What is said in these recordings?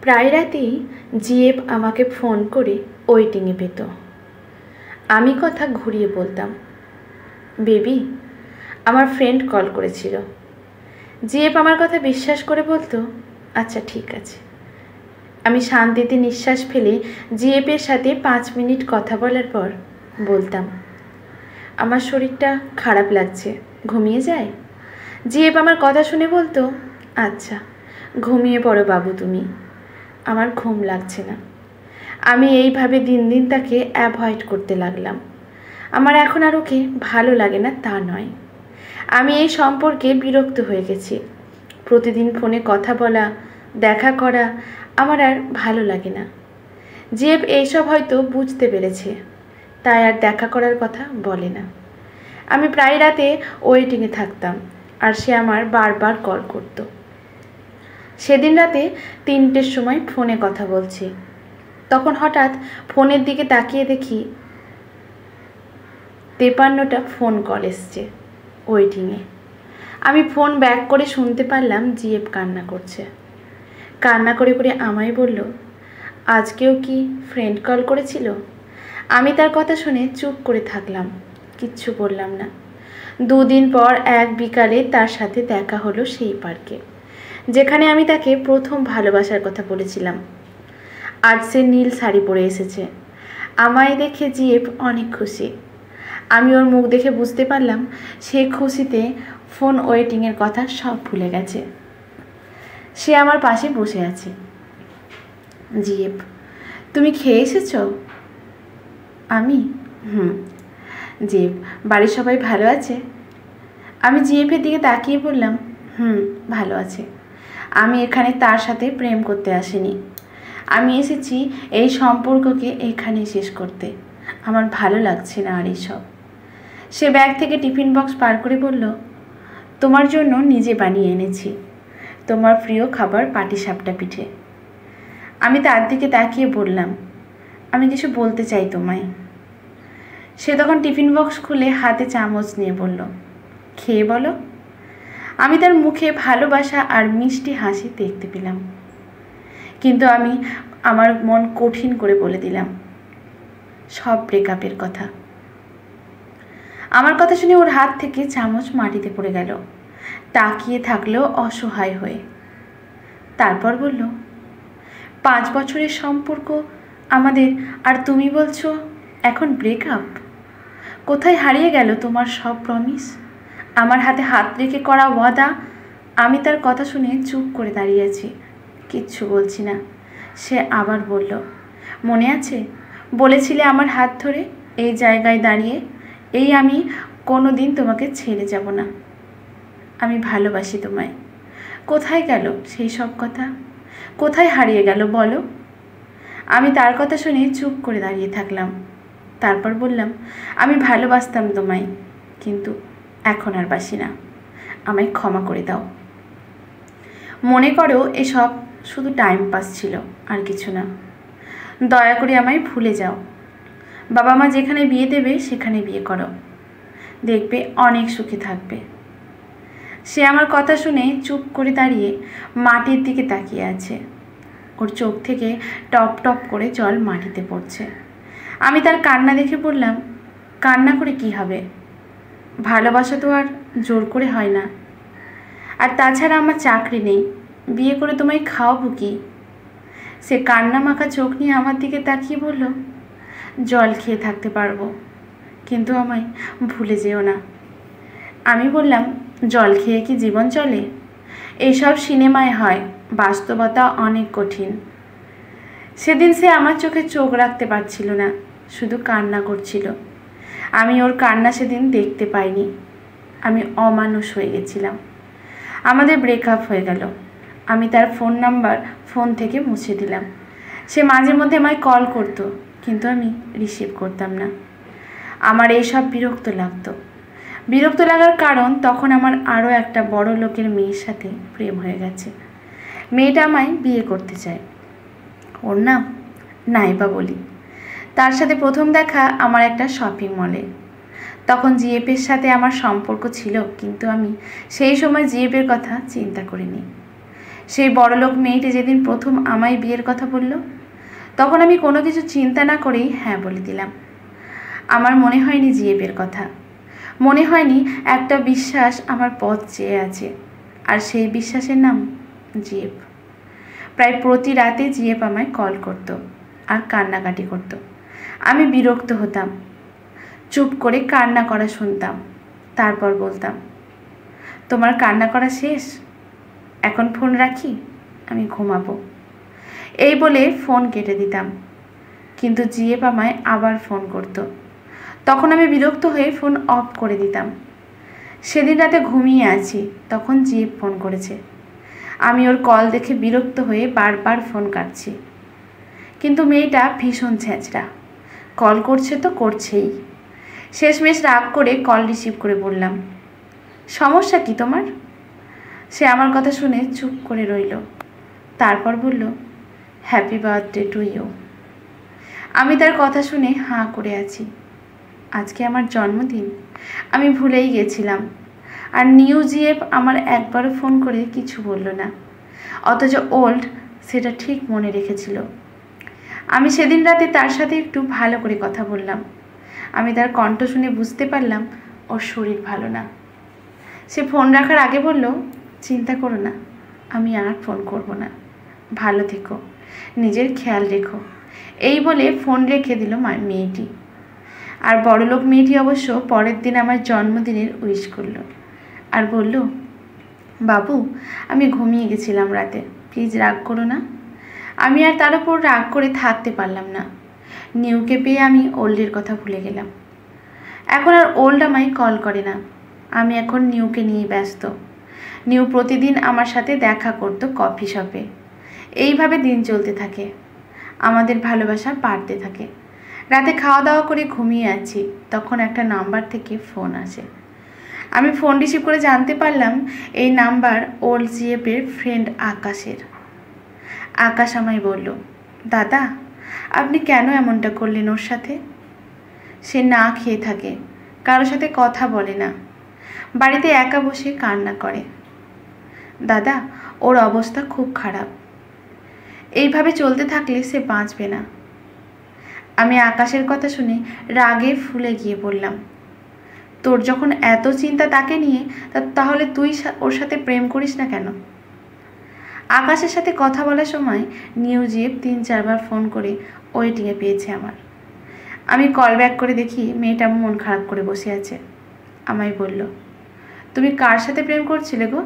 প্রায় রাতেই জিএফ আমাকে ফোন করে ওয়েটিংয়ে পেত। আমি কথা ঘুরিয়ে বলতাম, বেবি আমার ফ্রেন্ড কল করেছিল। জিএফ আমার কথা বিশ্বাস করে বলতো, আচ্ছা ঠিক আছে। আমি শান্তিতে নিঃশ্বাস ফেলে জিএফের সাথে 5 মিনিট কথা বলার পর বলতাম, আমার শরীরটা খারাপ লাগছে, ঘুমিয়ে যায়। জিএফ আমার কথা শুনে বলতো, আচ্ছা ঘুমিয়ে পড়ো বাবু তুমি, আমার ঘুম লাগছে না। আমি এইভাবে দিন দিন তাকে অ্যাভয়েড করতে লাগলাম। আমার এখন আর ওকে ভালো লাগে না তা নয়, আমি এই সম্পর্কে বিরক্ত হয়ে গেছি। প্রতিদিন ফোনে কথা বলা, দেখা করা আমার আর ভালো লাগে না। জিএফ এইসব হয়তো বুঝতে পেরেছে, তাই আর দেখা করার কথা বলে না। আমি প্রায় রাতে ওয়েটিংয়ে থাকতাম আর সে আমার বারবার কল করত। সেদিন রাতে 3টের সময় ফোনে কথা বলছি, তখন হঠাৎ ফোনের দিকে তাকিয়ে দেখি 53টা ফোন কল এসছে ওয়েটিংয়ে। আমি ফোন ব্যাক করে শুনতে পারলাম জিএফ কান্না করছে। কান্না করে করে আমায় বলল, আজকেও কি ফ্রেন্ড কল করেছিল? আমি তার কথা শুনে চুপ করে থাকলাম, কিচ্ছু বললাম না। 2 দিন পর এক বিকালে তার সাথে দেখা হলো সেই পার্কে, যেখানে আমি তাকে প্রথম ভালোবাসার কথা বলেছিলাম। আজ সে নীল শাড়ি পরে এসেছে। আমায় দেখে জিএফ অনেক খুশি। আমি ওর মুখ দেখে বুঝতে পারলাম সে খুশিতে ফোন ওয়েটিংয়ের কথা সব ভুলে গেছে। সে আমার পাশে বসে আছে। জিএফ, তুমি খেয়ে এসেছ? আমি জিএফ, বাড়ির সবাই ভালো আছে? আমি জিএফের দিকে তাকিয়ে বললাম, ভালো আছে। আমি এখানে তার সাথে প্রেম করতে আসিনি। আমি এসেছি এই সম্পর্ককে এখানেই শেষ করতে। আমার ভালো লাগছে না আর এইসব। সে ব্যাগ থেকে টিফিন বক্স পার করে বলল, তোমার জন্য নিজে বানিয়ে এনেছি, তোমার প্রিয় খাবার পাটিসাপটা পিঠে। আমি তার দিকে তাকিয়ে বললাম, আমি কিছু বলতে চাই তোমায়। সে তখন টিফিন বক্স খুলে হাতে চামচ নিয়ে বলল, খেয়ে বলো। আমি তার মুখে ভালোবাসা আর মিষ্টি হাসি দেখতে পেলাম, কিন্তু আমি আমার মন কঠিন করে বলে দিলাম সব ব্রেকআপের কথা। আমার কথা শুনে ওর হাত থেকে চামচ মাটিতে পড়ে গেল। তাকিয়ে থাকলেও অসহায় হয়ে। তারপর বলল, 5 বছরের সম্পর্ক আমাদের, আর তুমি বলছো এখন ব্রেকআপ? কোথায় হারিয়ে গেল তোমার সব প্রমিস, আমার হাতে হাত রেখে করা ওয়াদা? আমি তার কথা শুনে চুপ করে দাঁড়িয়ে আছি, কিচ্ছু বলছি না। সে আবার বলল, মনে আছে বলেছিলে আমার হাত ধরে এই জায়গায় দাঁড়িয়ে, আমি কোনো দিন তোমাকে ছেড়ে যাব না, আমি ভালোবাসি তোমায়। কোথায় গেল সেই সব কথা? কোথায় হারিয়ে গেল বলো? আমি তার কথা শুনে চুপ করে দাঁড়িয়ে থাকলাম। তারপর বললাম, আমি ভালোবাসতাম তোমায়, কিন্তু এখন আর বাসি না, আমায় ক্ষমা করে দাও। মনে করো এসব শুধু টাইম পাস ছিল, আর কিছু না। দয়া করে আমায় ভুলে যাও। বাবা মা যেখানে বিয়ে দেবে সেখানে বিয়ে করো, দেখবে অনেক সুখে থাকবে। সে আমার কথা শুনে চুপ করে দাঁড়িয়ে মাটির দিকে তাকিয়ে আছে। ওর চোখ থেকে টপ টপ করে জল মাটিতে পড়ছে। আমি তার কান্না দেখে বললাম, কান্না করে কি হবে? ভালোবাসা তো আর জোর করে হয় না। আর তাছাড়া আমার চাকরি নেই, বিয়ে করে তোমায় খাওয়াবো কি? সে কান্না মাখা চোখ নিয়ে আমার দিকে তাকিয়ে বলল, জল খেয়ে থাকতে পারবো, কিন্তু আমায় ভুলে যেও না। আমি বললাম, জল খেয়ে কি জীবন চলে? এইসব সিনেমায় হয়, বাস্তবতা অনেক কঠিন। সেদিন সে আমার চোখে চোখ রাখতে পারছিল না, শুধু কান্না করছিল। আমি ওর কান্না সেদিন দেখতে পাইনি। আমি অমানুষ হয়ে গেছিলাম। আমাদের ব্রেকআপ হয়ে গেল। আমি তার ফোন নাম্বার ফোন থেকে মুছে দিলাম। সে মাঝে মধ্যে আমায় কল করতো, কিন্তু আমি রিসিভ করতাম না। আমার এইসব বিরক্ত লাগতো। বিরক্ত লাগার কারণ, তখন আমার আরও একটা বড় লোকের মেয়ের সাথে প্রেম হয়ে গেছে। মেয়েটা আমায় বিয়ে করতে চায়। ওর নাম নাইবা বলি। তার সাথে প্রথম দেখা আমার একটা শপিং মলে। তখন জিএফের সাথে আমার সম্পর্ক ছিল, কিন্তু আমি সেই সময় জিএফের কথা চিন্তা করিনি। সেই বড়লোক মেয়েটি যেদিন প্রথম আমায় বিয়ের কথা বলল, তখন আমি কোনো কিছু চিন্তা না করেই হ্যাঁ বলে দিলাম। আমার মনে হয়নি জিএফের কথা, মনে হয়নি একটা বিশ্বাস আমার পথ চেয়ে আছে, আর সেই বিশ্বাসের নাম জিএফ। প্রায় প্রতি রাতে জিএফ আমায় কল করতো আর কান্নাকাটি করতো। আমি বিরক্ত হতাম, চুপ করে কান্না করা শুনতাম, তারপর বলতাম, তোমার কান্না করা শেষ, এখন ফোন রাখি, আমি ঘুমাবো। এই বলে ফোন কেটে দিতাম। কিন্তু জিএফ আমায় আবার ফোন করতো, তখন আমি বিরক্ত হয়ে ফোন অফ করে দিতাম। সেদিন রাতে ঘুমিয়ে আছি, তখন জিএফ ফোন করেছে। আমি ওর কল দেখে বিরক্ত হয়ে বারবার ফোন কাটছি, কিন্তু মেয়েটা ভীষণ ছেঁচড়া, কল করছে তো করছেই। শেষমেশ রাগ করে কল রিসিভ করে বললাম, সমস্যা কি তোমার? সে আমার কথা শুনে চুপ করে রইল, তারপর বলল, হ্যাপি বার্থডে টু ইউ। আমি তার কথা শুনে হাঁ করে আছি। আজকে আমার জন্মদিন, আমি ভুলেই গেছিলাম। আর নিউ জিএফ আমার একবারও ফোন করে কিছু বলল না, অথচ ওল্ড সেটা ঠিক মনে রেখেছিল। আমি সেদিন রাতে তার সাথে একটু ভালো করে কথা বললাম। আমি তার কণ্ঠ শুনে বুঝতে পারলাম ওর শরীর ভালো না। সে ফোন রাখার আগে বলল, চিন্তা করো না, আমি আর ফোন করব না, ভালো থেকো, নিজের খেয়াল রেখো। এই বলে ফোন রেখে দিল মেয়েটি। আর বড়লোক মেয়েটি অবশ্য পরের দিন আমার জন্মদিনের উইশ করলো আর বলল, বাবু আমি ঘুমিয়ে গেছিলাম রাতে, প্লিজ রাগ করো না। আমি আর তার উপর রাগ করে থাকতে পারলাম না। নিউকে পেয়ে আমি ওল্ডের কথা ভুলে গেলাম। এখন আর ওল্ড আমায় কল করে না, আমি এখন নিউকে নিয়ে ব্যস্ত। নিউ প্রতিদিন আমার সাথে দেখা করতো কফি শপে। এইভাবে দিন চলতে থাকে, আমাদের ভালোবাসা বাড়তে থাকে। রাতে খাওয়া দাওয়া করে ঘুমিয়ে আছি, তখন একটা নাম্বার থেকে ফোন আসে। আমি ফোন রিসিভ করে জানতে পারলাম এই নাম্বার ওল্ড জিএফের ফ্রেন্ড আকাশের। আকাশ আমায় বলল, দাদা আপনি কেন এমনটা করলেন ওর সাথে? সে না খেয়ে থাকে, কারোর সাথে কথা বলে না, বাড়িতে একা বসে কান্না করে। দাদা ওর অবস্থা খুব খারাপ, এইভাবে চলতে থাকলে সে বাঁচবে না। আমি আকাশের কথা শুনে রাগে ফুলে গিয়ে বললাম, তোর যখন এত চিন্তা তাকে নিয়ে, তাহলে তুই ওর সাথে প্রেম করিস না কেন? আকাশের সাথে কথা বলার সময় নিউ জিএফ 3-4 বার ফোন করে ওয়েটিংয়ে পেয়েছে আমার। আমি কল ব্যাক করে দেখি মেয়েটা মন খারাপ করে বসে আছে। আমায় বলল, তুমি কার সাথে প্রেম করছিলে গো?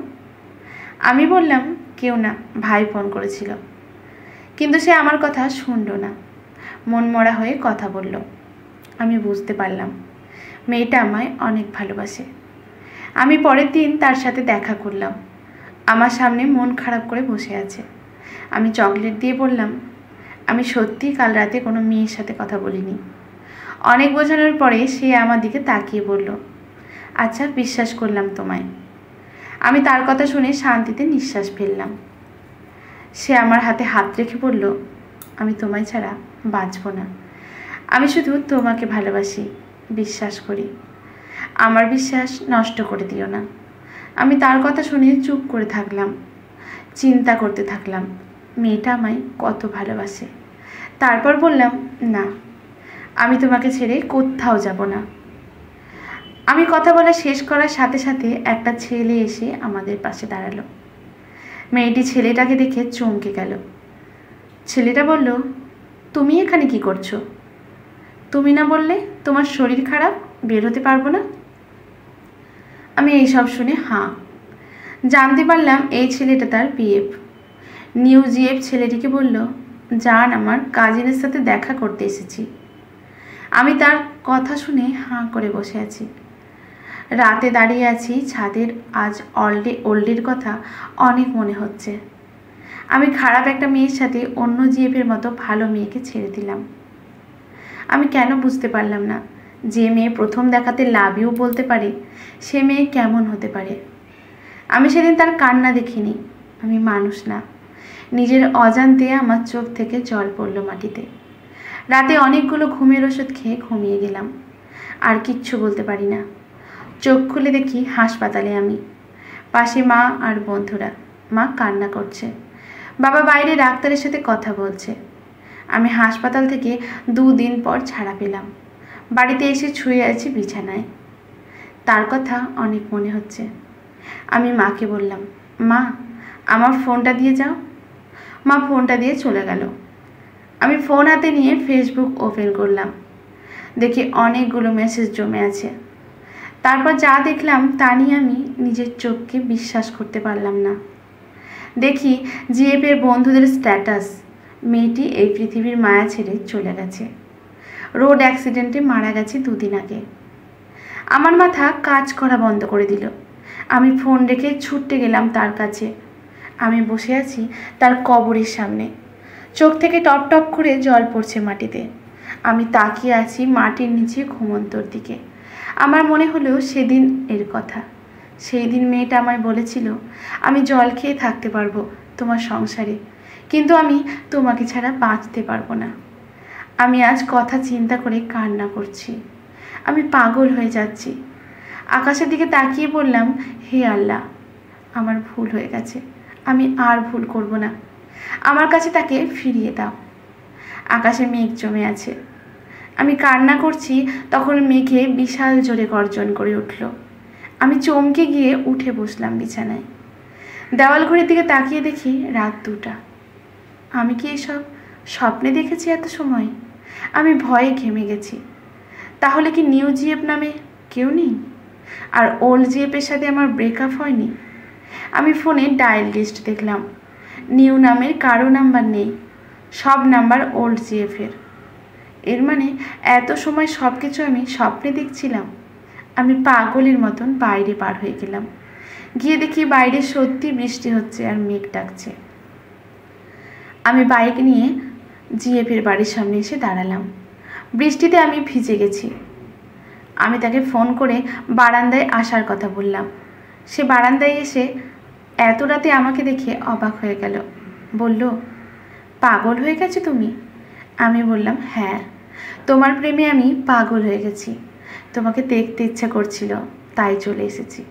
আমি বললাম, কেউ না, ভাই ফোন করেছিল। কিন্তু সে আমার কথা শুনল না, মন মরা হয়ে কথা বলল। আমি বুঝতে পারলাম মেয়েটা আমায় অনেক ভালোবাসে। আমি পরের দিন তার সাথে দেখা করলাম, আমার সামনে মন খারাপ করে বসে আছে। আমি চকলেট দিয়ে বললাম, আমি সত্যি কাল রাতে কোনো মেয়ের সাথে কথা বলিনি। অনেক বোঝানোর পরে সে আমার দিকে তাকিয়ে বলল, আচ্ছা বিশ্বাস করলাম তোমায়। আমি তার কথা শুনে শান্তিতে নিঃশ্বাস ফেললাম। সে আমার হাতে হাত রেখে বলল, আমি তোমায় ছাড়া বাঁচব না, আমি শুধু তোমাকে ভালোবাসি, বিশ্বাস করি, আমার বিশ্বাস নষ্ট করে দিও না। আমি তার কথা শুনে চুপ করে থাকলাম, চিন্তা করতে থাকলাম মেয়েটা আমায় কত ভালোবাসে। তারপর বললাম, না আমি তোমাকে ছেড়ে কোথাও যাব না। আমি কথা বলা শেষ করার সাথে সাথে একটা ছেলে এসে আমাদের পাশে দাঁড়ালো। মেয়েটি ছেলেটাকে দেখে চমকে গেল। ছেলেটা বলল, তুমি এখানে কি করছো? তুমি না বললে তোমার শরীর খারাপ, বের হতে পারবো না? আমি এইসব শুনে হাঁ। জানতে পারলাম এই ছেলেটা তার বিএফ। নিউ জিএফ ছেলেটিকে বলল, জান আমার কাজিনের সাথে দেখা করতে এসেছি। আমি তার কথা শুনে হাঁ করে বসে আছি। রাতে দাঁড়িয়ে আছি ছাদের, আজ ওল্ডের কথা অনেক মনে হচ্ছে। আমি খারাপ একটা মেয়ের সাথে অন্য জিএফের মতো ভালো মেয়েকে ছেড়ে দিলাম। আমি কেন বুঝতে পারলাম না যে মেয়ে প্রথম দেখাতে লাভ ইউ বলতে পারে সে মেয়ে কেমন হতে পারে। আমি সেদিন তার কান্না দেখিনি, আমি মানুষ না। নিজের অজান্তে আমার চোখ থেকে জল পড়ল মাটিতে। রাতে অনেকগুলো ঘুমের ওষুধ খেয়ে ঘুমিয়ে গেলাম, আর কিচ্ছু বলতে পারি না। চোখ খুলে দেখি হাসপাতালে আমি, পাশে মা আর বন্ধুরা। মা কান্না করছে। বাবা বাইরে ডাক্তারের সাথে কথা বলছে। আমি হাসপাতাল থেকে 2 দিন পর ছাড়া পেলাম। বাড়িতে এসে শুয়ে আছি বিছানায়। তার কথা অনেক মনে হচ্ছে। আমি মাকে বললাম, মা আমার ফোনটা দিয়ে যাও। মা ফোনটা দিয়ে চলে গেল। আমি ফোন হাতে নিয়ে ফেসবুক ওপেন করলাম। দেখি অনেকগুলো মেসেজ জমে আছে। তারপর যা দেখলাম তা নিয়ে আমি নিজের চোখকে বিশ্বাস করতে পারলাম না। দেখি জিএফের বন্ধুদের স্ট্যাটাস, মেয়েটি এই পৃথিবীর মায়া ছেড়ে চলে গেছে। রোড অ্যাক্সিডেন্টে মারা গেছে 2 দিন আগে। আমার মাথা কাজ করা বন্ধ করে দিল। আমি ফোন রেখে ছুটতে গেলাম তার কাছে। আমি বসে আছি তার কবরের সামনে। চোখ থেকে টপ টপ করে জল পড়ছে মাটিতে। আমি তাকিয়ে আছি মাটির নিচে ঘুমন্তর দিকে। আমার মনে হলো সেদিন এর কথা। সেই দিন মেয়েটা আমায় বলেছিল, আমি জল খেয়ে থাকতে পারবো তোমার সংসারে, কিন্তু আমি তোমাকে ছাড়া বাঁচতে পারবো না। আমি আজ কথা চিন্তা করে কান্না করছি। আমি পাগল হয়ে যাচ্ছি। আকাশের দিকে তাকিয়ে বললাম, হে আল্লাহ, আমার ভুল হয়ে গেছে। আমি আর ভুল করব না। আমার কাছে তাকে ফিরিয়ে দাও। আকাশে মেঘ জমে আছে। আমি কান্না করছি, তখন মেঘে বিশাল জোরে গর্জন করে উঠল। আমি চমকে গিয়ে উঠে বসলাম বিছানায়। দেওয়াল ঘড়ির দিকে তাকিয়ে দেখি রাত 2টা। আমি কি এসব স্বপ্নে দেখেছি এত সময়? আমি ভয়ে ঘেমে গেছি। তাহলে কি নিউ জিএফ নামে কেউ নেই? আর ওল্ড জিএফের সাথে আমার ব্রেকআপ হয়নি? আমি ফোনে ডায়াল লিস্ট দেখলাম। নিউ নামের কারো নাম্বার নেই, সব নাম্বার ওল্ড জিএফের। এর মানে এত সময় সব কিছু আমি স্বপ্নে দেখছিলাম। আমি পাগলের মতন বাইরে পার হয়ে গেলাম। গিয়ে দেখি বাইরে সত্যি বৃষ্টি হচ্ছে আর মেঘ ডাকছে। আমি বাইক নিয়ে জিএফের বাড়ির সামনে এসে দাঁড়ালাম। বৃষ্টিতে আমি ভিজে গেছি। আমি তাকে ফোন করে বারান্দায় আসার কথা বললাম। সে বারান্দায় এসে এত রাতে আমাকে দেখে অবাক হয়ে গেল। বলল, পাগল হয়ে গেছো তুমি? আমি বললাম, হ্যাঁ, তোমার প্রেমে আমি পাগল হয়ে গেছি। তোমাকে দেখতে ইচ্ছা করছিল, তাই চলে এসেছি।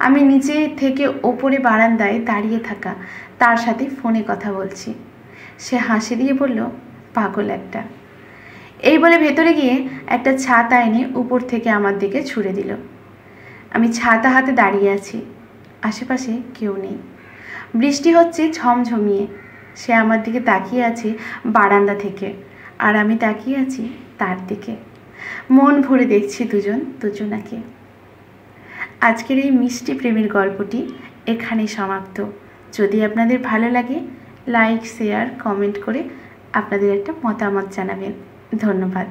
আমি নিচে থেকে ওপরে বারান্দায় দাঁড়িয়ে থাকা তার সাথে ফোনে কথা বলছি। সে হাসি দিয়ে বলল, পাগল একটা। এই বলে ভেতরে গিয়ে একটা ছাতা এনে উপর থেকে আমার দিকে ছুঁড়ে দিল। আমি ছাতা হাতে দাঁড়িয়ে আছি। আশেপাশে কেউ নেই। বৃষ্টি হচ্ছে ঝমঝমিয়ে। সে আমার দিকে তাকিয়ে আছে বারান্দা থেকে, আর আমি তাকিয়ে আছি তার দিকে। মন ভরে দেখছি দুজনাকে। আজকের এই মিষ্টি প্রেমের গল্পটি এখানেই সমাপ্ত। যদি আপনাদের ভালো লাগে, লাইক, শেয়ার, কমেন্ট করে আপনাদের একটা মতামত জানাবেন। ধন্যবাদ।